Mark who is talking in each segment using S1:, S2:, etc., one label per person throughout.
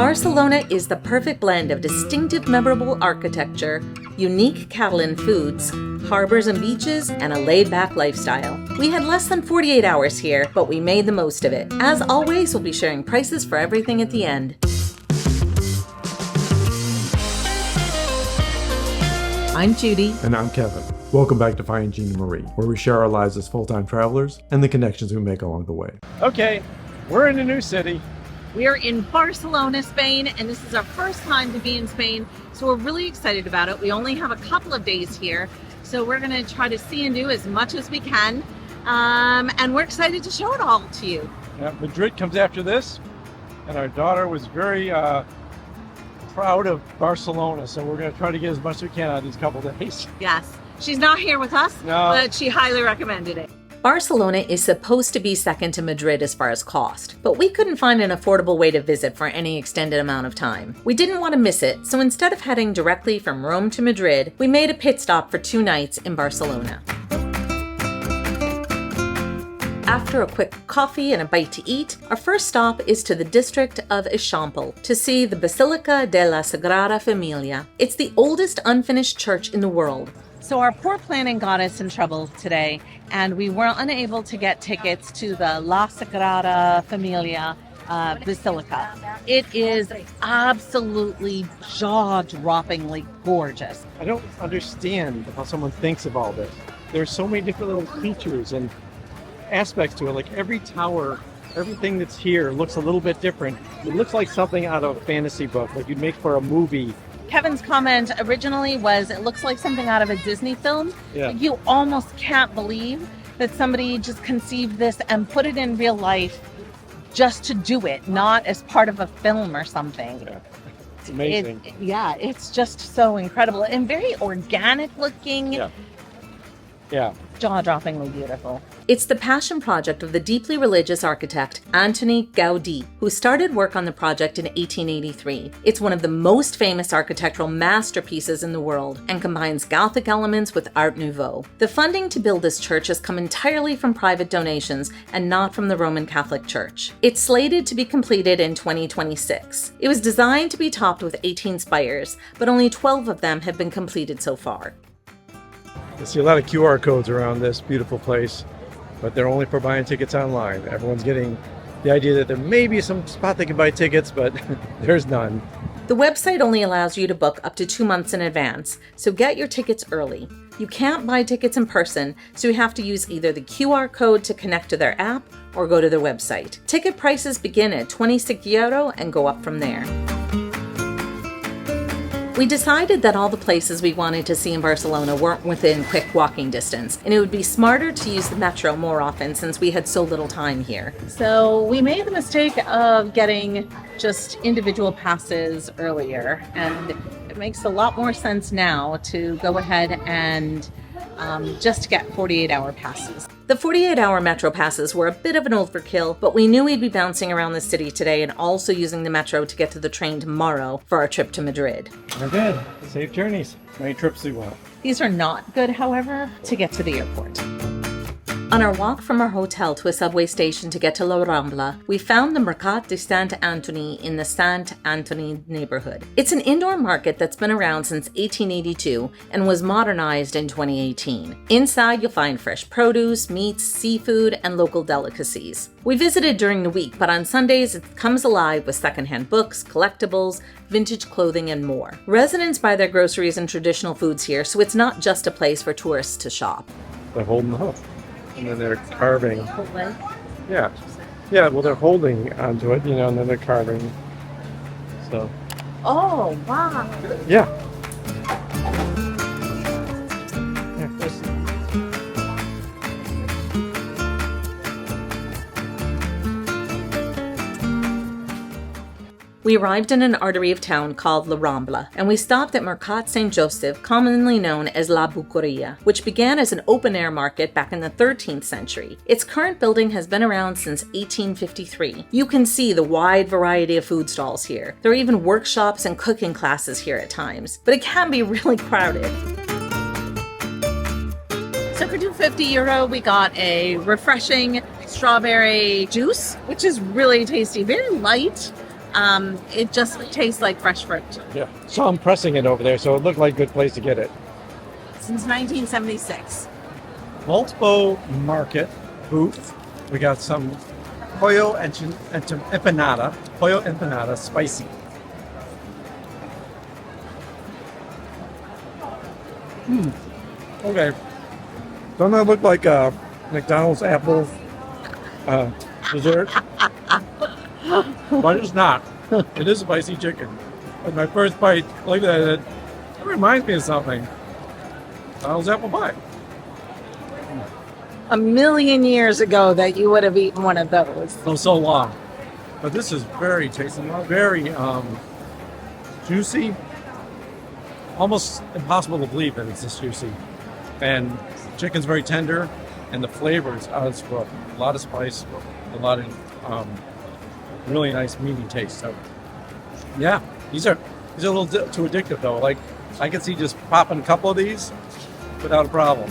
S1: Barcelona is the perfect blend of distinctive, memorable architecture, unique Catalan foods, harbors and beaches, and a laid-back lifestyle. We had less than 48 hours here, but we made the most of it. As always, we'll be sharing prices for everything at the end. I'm Judy.
S2: And I'm Kevin. Welcome back to Find Gina Marie, where we share our lives as full-time travelers and the connections we make along the way.
S3: Okay, we're in a new city.
S1: We are in Barcelona, Spain, and this is our first time to be in Spain, so we're really excited about it. We only have a couple of days here, so we're going to try to see and do as much as we can, and we're excited to show it all to you.
S3: Yeah, Madrid comes after this, and our daughter was very proud of Barcelona, so we're going to try to get as much as we can out of these couple of days.
S1: Yes, she's not here with us, but she highly recommended it. Barcelona is supposed to be second to Madrid as far as cost, but we couldn't find an affordable way to visit for any extended amount of time. We didn't want to miss it, so instead of heading directly from Rome to Madrid, we made a pit stop for 2 nights in Barcelona. After a quick coffee and a bite to eat, our first stop is to the district of Eixample to see the Basílica de la Sagrada Família. It's the oldest unfinished church in the world. So our poor planning got us in trouble today, and we were unable to get tickets to the La Sagrada Família Basilica. It is absolutely jaw-droppingly gorgeous.
S3: I don't understand how someone thinks of all this. There's so many different little features and aspects to it. Like every tower, everything that's here looks a little bit different. It looks like something out of a fantasy book, like you'd make for a movie.
S1: Kevin's comment originally was, it looks like something out of a Disney film.
S3: Yeah.
S1: You almost can't believe that somebody just conceived this and put it in real life just to do it, not as part of a film or something.
S3: Yeah. It's amazing.
S1: It's just so incredible and very organic looking.
S3: Yeah.
S1: Jaw-droppingly beautiful. It's the passion project of the deeply religious architect Antoni Gaudí, who started work on the project in 1883. It's one of the most famous architectural masterpieces in the world and combines Gothic elements with Art Nouveau. The funding to build this church has come entirely from private donations and not from the Roman Catholic Church. It's slated to be completed in 2026. It was designed to be topped with 18 spires, but only 12 of them have been completed so far.
S3: I see a lot of QR codes around this beautiful place, but they're only for buying tickets online. Everyone's getting the idea that there may be some spot they can buy tickets, but there's none.
S1: The website only allows you to book up to 2 months in advance, so get your tickets early. You can't buy tickets in person, so you have to use either the QR code to connect to their app or go to their website. Ticket prices begin at €26 and go up from there. We decided that all the places we wanted to see in Barcelona weren't within quick walking distance, and it would be smarter to use the metro more often since we had so little time here. So we made the mistake of getting just individual passes earlier, and it makes a lot more sense now to go ahead and just get 48-hour passes. The 48-hour metro passes were a bit of an overkill, but we knew we'd be bouncing around the city today and also using the metro to get to the train tomorrow for our trip to Madrid.
S3: We're good. Safe journeys. Many trips we want.
S1: These are not good, however, to get to the airport. On our walk from our hotel to a subway station to get to La Rambla, we found the Mercat St Antoni in the Sant Antoni neighborhood. It's an indoor market that's been around since 1882 and was modernized in 2018. Inside, you'll find fresh produce, meats, seafood, and local delicacies. We visited during the week, but on Sundays it comes alive with secondhand books, collectibles, vintage clothing, and more. Residents buy their groceries and traditional foods here, so it's not just a place for tourists to shop.
S3: They're holding up. And then they're carving. Yeah, well, they're holding onto it, and then they're carving. So.
S1: Oh, wow.
S3: Yeah. We arrived in an artery of town called La Rambla, and we stopped at Mercat St Josef, commonly known as La Bucuria, which began as an open-air market back in the 13th century. Its current building has been around since 1853. You can see the wide variety of food stalls here. There are even workshops and cooking classes here at times, but it can be really crowded. So for €250, we got a refreshing strawberry juice, which is really tasty, very light. It just tastes like fresh fruit.
S2: Yeah. So I'm pressing it over there, so it looked like a good place to get it.
S3: Since 1976.
S2: Multiple market booth. We got some pollo empanada. Pollo empanada, spicy. Okay. Doesn't that look like a McDonald's apple dessert? But it's not. It is spicy chicken. But my first bite, look at it. It reminds me of something. McDonald's apple pie.
S3: A million years ago that you would have eaten one of those.
S2: So long. But this is very tasty, very juicy. Almost impossible to believe that it's this juicy. And chicken's very tender, and the flavors is for a lot of spice, a lot of really nice meaty taste. So yeah, these are a little too addictive though. Like I could see just popping a couple of these without a problem.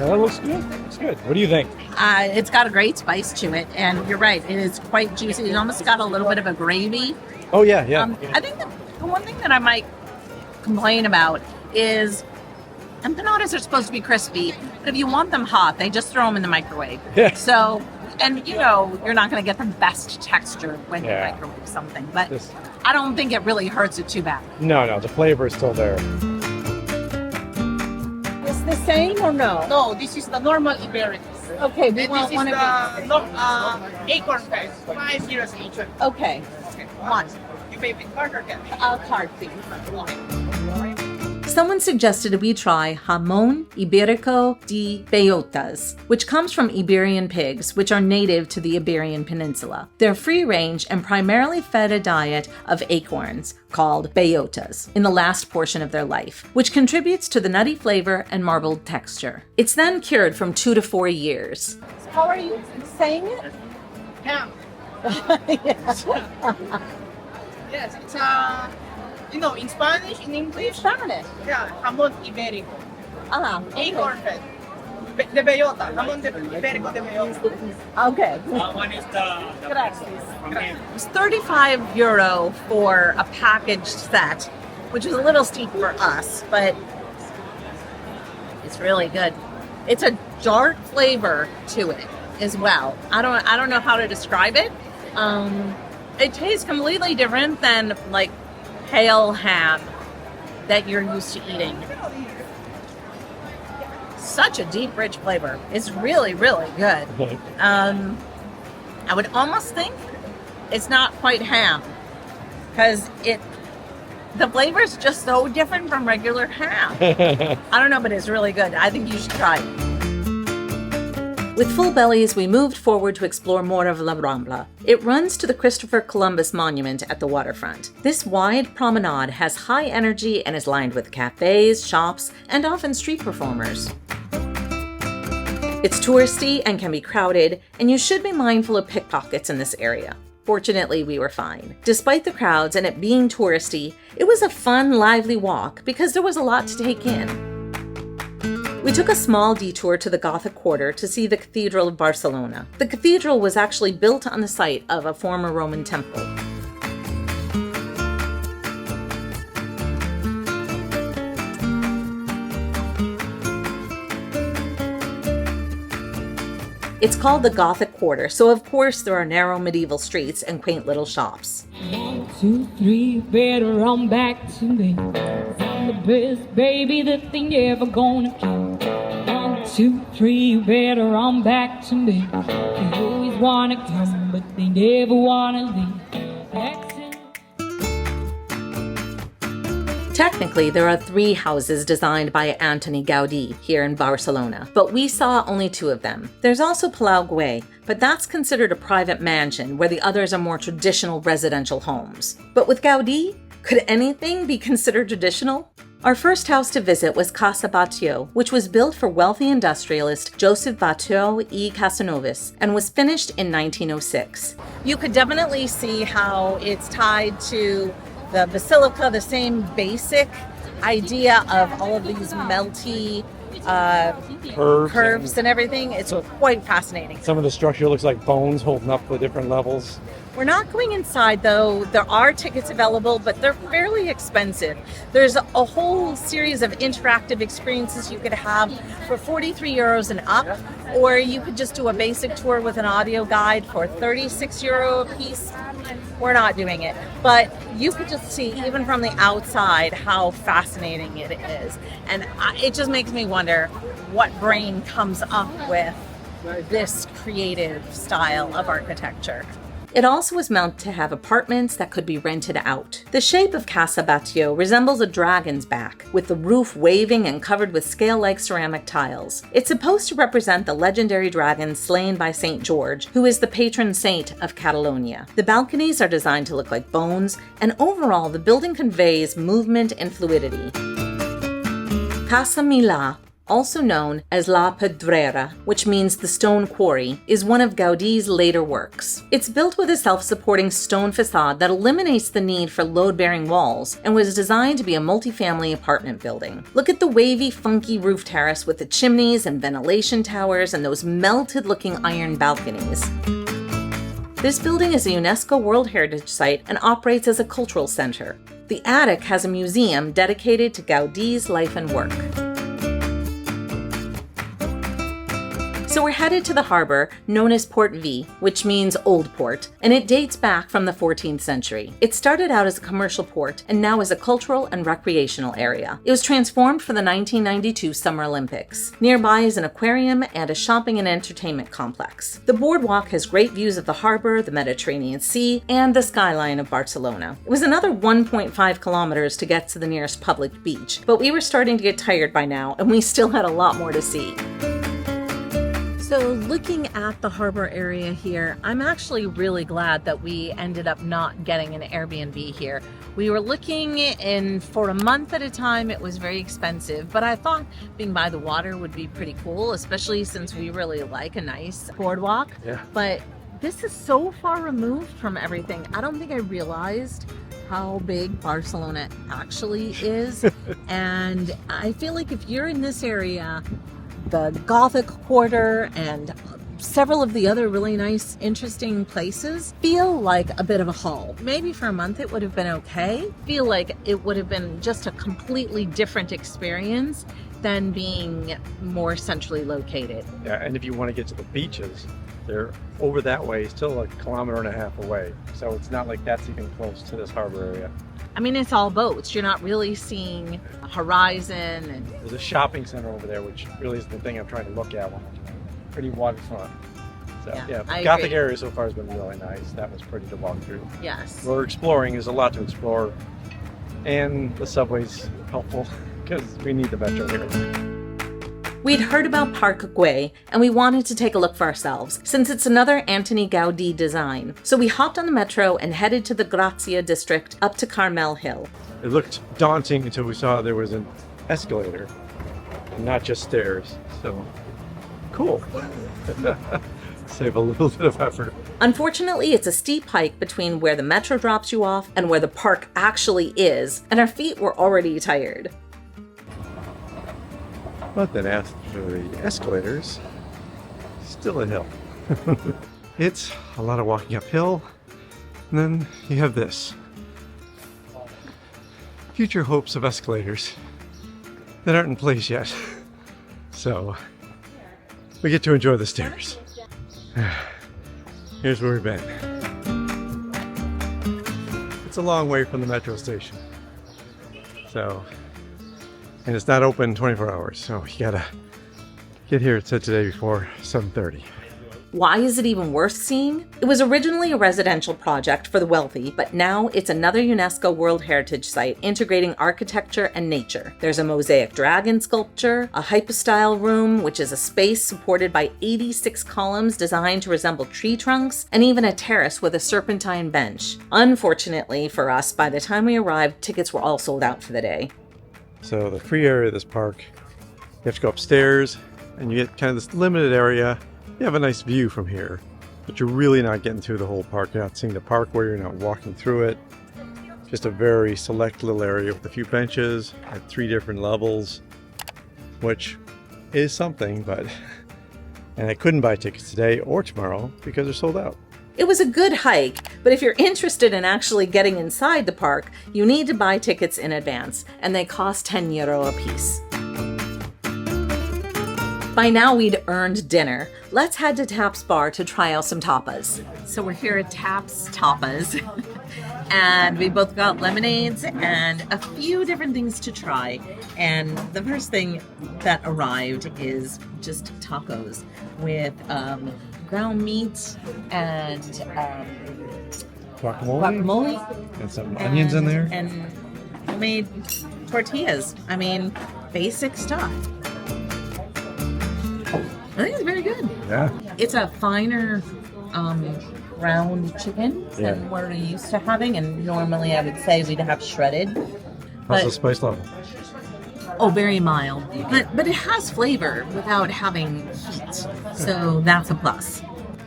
S2: Yeah, that looks good. It's good. What do you think?
S3: It's got a great spice to it, and you're right, it is quite juicy. It almost got a little bit of a gravy.
S2: Oh yeah.
S3: I think the one thing that I might complain about is empanadas are supposed to be crispy, but if you want them hot, they just throw them in the microwave.
S2: Yeah.
S3: So, and you know, you're not going to get the best texture when you microwave something, but I don't think it really hurts it too bad.
S2: No, the flavor is still there.
S3: Is the same or no?
S4: No, this is the normal Ibérico.
S3: Okay, we
S4: And
S3: want
S4: this
S3: one
S4: is
S3: of
S4: the acorn fest, 5 euros each.
S3: these. Okay, one.
S4: You pay with card or cash?
S3: Card, please.
S1: Someone suggested we try Jamón Ibérico de Bellotas, which comes from Iberian pigs, which are native to the Iberian Peninsula. They're free-range and primarily fed a diet of acorns, called bellotas, in the last portion of their life, which contributes to the nutty flavor and marbled texture. It's then cured from 2 to 4 years.
S3: How are you saying it?
S4: Ham. Yes, it's in Spanish, in English.
S3: Spanish.
S4: Yeah, jamón ibérico. Acorn fest. De bellota. Jamón de ibérico de bellota.
S3: Okay.
S5: One is the
S3: It's 35 euro for a packaged set, which is a little steep for us, but it's really good. It's a dark flavor to it as well. I don't know how to describe it. It tastes completely different than like pale ham that you're used to eating. Such a deep, rich flavor. It's really, really good. I would almost think it's not quite ham because the flavor is just so different from regular ham. I don't know, but it's really good. I think you should try it.
S1: With full bellies, we moved forward to explore more of La Rambla. It runs to the Christopher Columbus Monument at the waterfront. This wide promenade has high energy and is lined with cafes, shops, and often street performers. It's touristy and can be crowded, and you should be mindful of pickpockets in this area. Fortunately, we were fine. Despite the crowds and it being touristy, it was a fun, lively walk because there was a lot to take in. We took a small detour to the Gothic quarter to see the Cathedral of Barcelona. The cathedral was actually built on the site of a former Roman temple. It's called the Gothic Quarter, so of course there are narrow medieval streets and quaint little shops.
S6: 1, 2, 3, better run back to me. I'm the best baby that they ever gonna keep. 1, 2, 3, better run back to me. They always wanna come, but they never wanna leave.
S1: Technically, there are 3 houses designed by Antoni Gaudí here in Barcelona, but we saw only 2 of them. There's also Palau Güell, but that's considered a private mansion, where the others are more traditional residential homes. But with Gaudí, could anything be considered traditional? Our first house to visit was Casa Batlló, which was built for wealthy industrialist Josep Batlló y Casanovas and was finished in 1906.
S3: You could definitely see how it's tied to the Basílica, the same basic idea of all of these melty curves and everything. It's quite fascinating.
S2: Some of the structure looks like bones holding up the different levels.
S3: We're not going inside though. There are tickets available, but they're fairly expensive. There's a whole series of interactive experiences you could have for 43 euros and up, or you could just do a basic tour with an audio guide for 36 euro a piece. We're not doing it, but you could just see even from the outside how fascinating it is. And it just makes me wonder what brain comes up with this creative style of architecture.
S1: It also was meant to have apartments that could be rented out. The shape of Casa Batlló resembles a dragon's back, with the roof waving and covered with scale-like ceramic tiles. It's supposed to represent the legendary dragon slain by St. George, who is the patron saint of Catalonia. The balconies are designed to look like bones, and overall the building conveys movement and fluidity. Casa Milà, also known as La Pedrera, which means the stone quarry, is one of Gaudí's later works. It's built with a self-supporting stone facade that eliminates the need for load-bearing walls and was designed to be a multifamily apartment building. Look at the wavy, funky roof terrace with the chimneys and ventilation towers and those melted-looking iron balconies. This building is a UNESCO World Heritage Site and operates as a cultural center. The attic has a museum dedicated to Gaudí's life and work. So we're headed to the harbor, known as Port V, which means Old Port, and it dates back from the 14th century. It started out as a commercial port and now is a cultural and recreational area. It was transformed for the 1992 Summer Olympics. Nearby is an aquarium and a shopping and entertainment complex. The boardwalk has great views of the harbor, the Mediterranean Sea, and the skyline of Barcelona. It was another 1.5 kilometers to get to the nearest public beach, but we were starting to get tired by now, and we still had a lot more to see. So looking at the harbor area here, I'm actually really glad that we ended up not getting an Airbnb here. We were looking in for a month at a time. It was very expensive, but I thought being by the water would be pretty cool, especially since we really like a nice boardwalk.
S2: Yeah.
S3: But this is so far removed from everything. I don't think I realized how big Barcelona actually is. And I feel like if you're in this area, the Gothic Quarter and several of the other really nice, interesting places feel like a bit of a haul. Maybe for a month it would have been okay. Feel like it would have been just a completely different experience than being more centrally located.
S2: Yeah, and if you want to get to the beaches, they're over that way, still like 1.5 kilometers away. So it's not like that's even close to this harbor area.
S3: I mean, it's all boats. You're not really seeing a horizon. And
S2: there's a shopping center over there, which really is the thing I'm trying to look at. Pretty waterfront. So yeah, the Gothic area so far has been really nice. That was pretty to walk through.
S3: Yes.
S2: We're exploring. There's a lot to explore. And the subway's helpful because we need the metro here.
S1: We'd heard about Parc Güell, and we wanted to take a look for ourselves, since it's another Antoni Gaudí design. So we hopped on the metro and headed to the Gràcia district up to Carmel Hill.
S2: It looked daunting until we saw there was an escalator, and not just stairs. So, cool. Save a little bit of effort.
S1: Unfortunately, it's a steep hike between where the metro drops you off and where the park actually is, and our feet were already tired.
S2: But then after the escalators, still a hill. It's a lot of walking uphill, and then you have this. Future hopes of escalators that aren't in place yet. So, we get to enjoy the stairs. Here's where we've been. It's a long way from the metro station. So, and it's not open 24 hours, so you gotta get here, it said today, before 7:30.
S1: Why is it even worth seeing? It was originally a residential project for the wealthy, but now it's another UNESCO World Heritage Site integrating architecture and nature. There's a mosaic dragon sculpture, a hypostyle room, which is a space supported by 86 columns designed to resemble tree trunks, and even a terrace with a serpentine bench. Unfortunately for us, by the time we arrived, tickets were all sold out for the day.
S2: So the free area of this park, you have to go upstairs and you get kind of this limited area. You have a nice view from here, but you're really not getting through the whole park. You're not seeing the parkway, you're not walking through it. Just a very select little area with a few benches at 3 different levels, which is something, and I couldn't buy tickets today or tomorrow because they're sold out.
S3: It was a good hike, but if you're interested in actually getting inside the park, you need to buy tickets in advance, and they cost €10 a piece. By now we'd earned dinner. Let's head to Taps Bar to try out some tapas. So we're here at Taps Tapas, and we both got lemonades and a few different things to try. And the first thing that arrived is just tacos with ground meat and guacamole
S2: and some onions in there.
S3: And homemade tortillas. I mean, basic stuff. I think it's very good.
S2: Yeah.
S3: It's a finer round chicken than we're used to having, and normally I would say we'd have shredded.
S2: How's the spice level?
S3: Oh, very mild. But it has flavor without having heat. So that's a plus.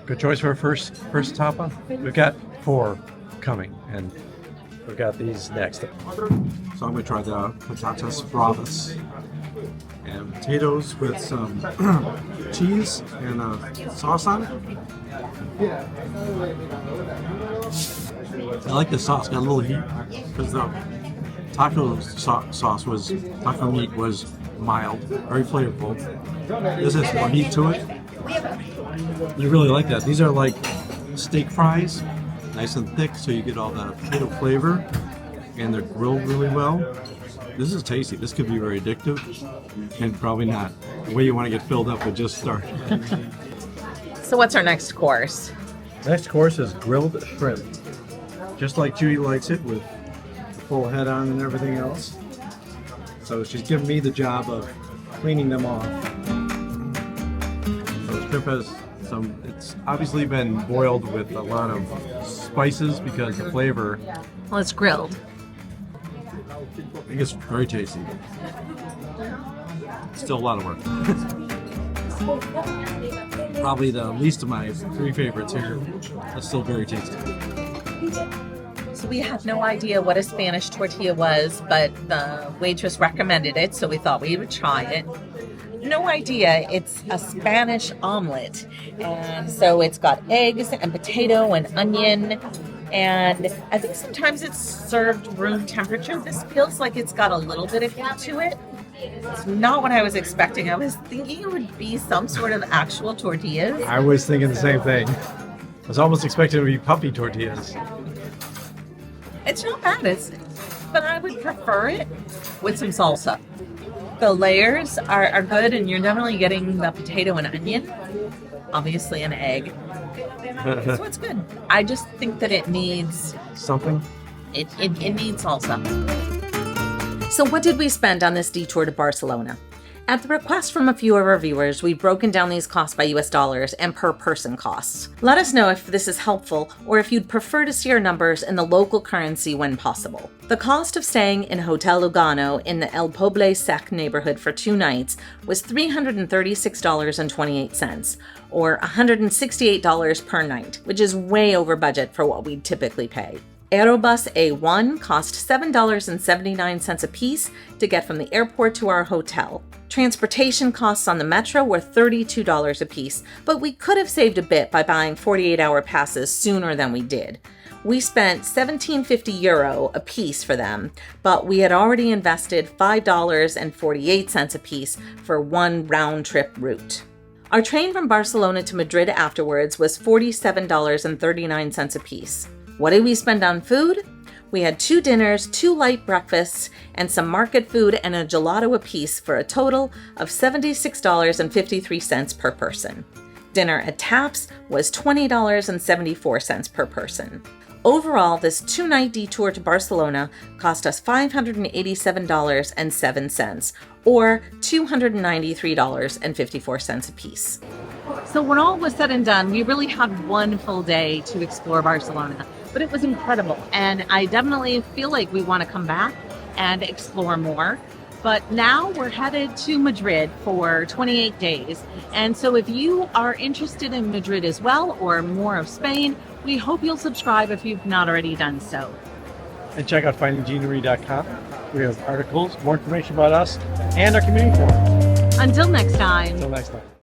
S2: Good choice for our first tapa. We've got 4 coming, and we've got these next. So I'm going to try the patatas bravas and potatoes with some cheese and sauce on it. I like the sauce. Got a little heat because the taco meat was mild, very flavorful. This has more heat to it. You really like that. These are like steak fries, nice and thick, so you get all the potato flavor, and they're grilled really well. This is tasty. This could be very addictive, and probably not the way you want to get filled up with just start.
S3: So what's our next course?
S2: Next course is grilled shrimp. Just like Judy likes it, with the full head on and everything else. So she's given me the job of cleaning them off. So the shrimp has it's obviously been boiled with a lot of spices because the flavor.
S3: Well, it's grilled.
S2: I think it's very tasty. Still a lot of work. Probably the least of my 3 favorites here. That's still very tasty.
S3: So we had no idea what a Spanish tortilla was, but the waitress recommended it, so we thought we would try it. No idea. It's a Spanish omelet. And so it's got eggs and potato and onion. And I think sometimes it's served room temperature. This feels like it's got a little bit of heat to it. It's not what I was expecting. I was thinking it would be some sort of actual tortillas.
S2: I was thinking the same thing. I was almost expecting it to be puppy tortillas.
S3: It's not bad, but I would prefer it with some salsa. The layers are good, and you're definitely getting the potato and onion, obviously an egg. So it's good. I just think that it needs
S2: something.
S3: It needs salsa. So what did we spend on this detour to Barcelona? At the request from a few of our viewers, we've broken down these costs by US dollars and per person costs. Let us know if this is helpful or if you'd prefer to see our numbers in the local currency when possible. The cost of staying in Hotel Lugano in the El Poble Sec neighborhood for 2 nights was $336.28, or $168 per night, which is way over budget for what we'd typically pay. Aerobus A1 cost $7.79 a piece to get from the airport to our hotel. Transportation costs on the metro were $32 a piece, but we could have saved a bit by buying 48-hour passes sooner than we did. We spent €17.50 a piece for them, but we had already invested $5.48 a piece for one round-trip route. Our train from Barcelona to Madrid afterwards was $47.39 a piece. What did we spend on food? We had 2 dinners, 2 light breakfasts, and some market food and a gelato apiece for a total of $76.53 per person. Dinner at Taps was $20.74 per person. Overall, this 2-night detour to Barcelona cost us $587.07, or $293.54 a piece. So when all was said and done, we really had one full day to explore Barcelona, but it was incredible. And I definitely feel like we want to come back and explore more. But now we're headed to Madrid for 28 days. And so if you are interested in Madrid as well, or more of Spain, we hope you'll subscribe if you've not already done so.
S2: And check out findingginaMarie.com. We have articles, more information about us, and our community forum.
S3: Until next time.
S2: Until next time.